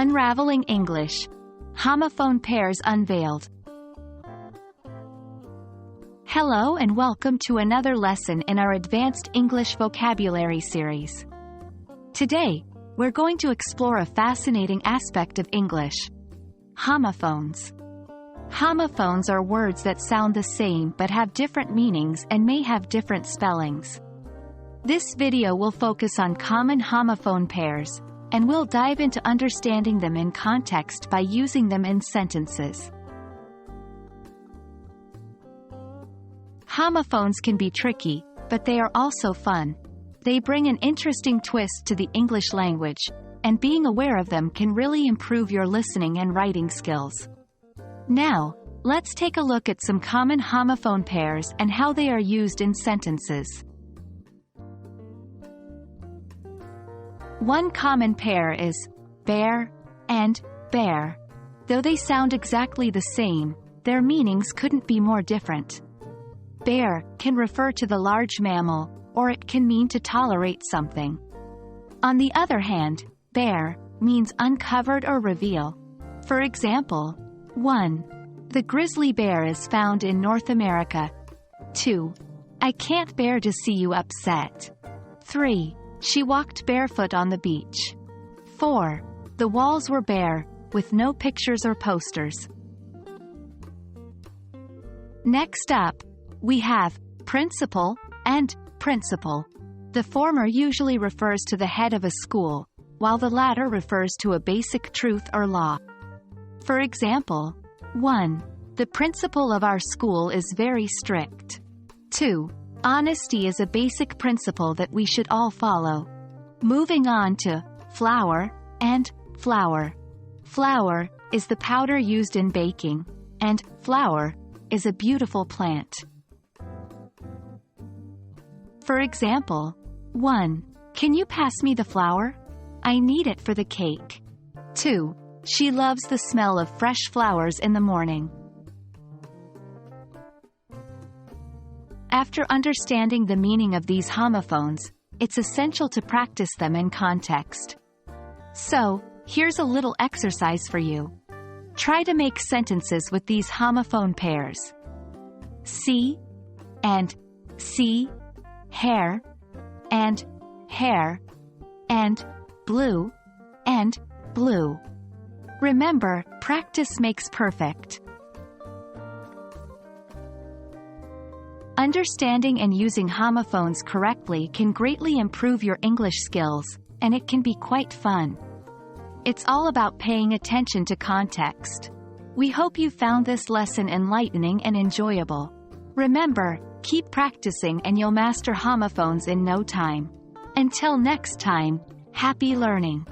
Unraveling English. Homophone Pairs Unveiled. Hello and welcome to another lesson in our Advanced English Vocabulary series. Today, we're going to explore a fascinating aspect of English: homophones. Homophones are words that sound the same but have different meanings and may have different spellings. This video will focus on common homophone pairs, and we'll dive into understanding them in context by using them in sentences. Homophones can be tricky, but they are also fun. They bring an interesting twist to the English language, and being aware of them can really improve your listening and writing skills. Now, let's take a look at some common homophone pairs and how they are used in sentences. One common pair is bear and bear. Though they sound exactly the same, their meanings couldn't be more different. Bear can refer to the large mammal, or it can mean to tolerate something. On the other hand, bare means uncovered or reveal. For example, 1. The grizzly bear is found in North America. 2. I can't bear to see you upset. 3. She walked barefoot on the beach. 4. The walls were bare, with no pictures or posters. Next up, we have principal and principal. The former usually refers to the head of a school, while the latter refers to a basic truth or law. For example, 1. The principal of our school is very strict. 2. Honesty is a basic principle that we should all follow. Moving on to flour and flower. Flour is the powder used in baking, and flower is a beautiful plant. For example, 1. Can you pass me the flour? I need it for the cake. 2. She loves the smell of fresh flowers in the morning. After understanding the meaning of these homophones, it's essential to practice them in context. So, here's a little exercise for you. Try to make sentences with these homophone pairs. See and see, hair and hair, and blue and blue. Remember, practice makes perfect. Understanding and using homophones correctly can greatly improve your English skills, and it can be quite fun. It's all about paying attention to context. We hope you found this lesson enlightening and enjoyable. Remember, keep practicing and you'll master homophones in no time. Until next time, happy learning!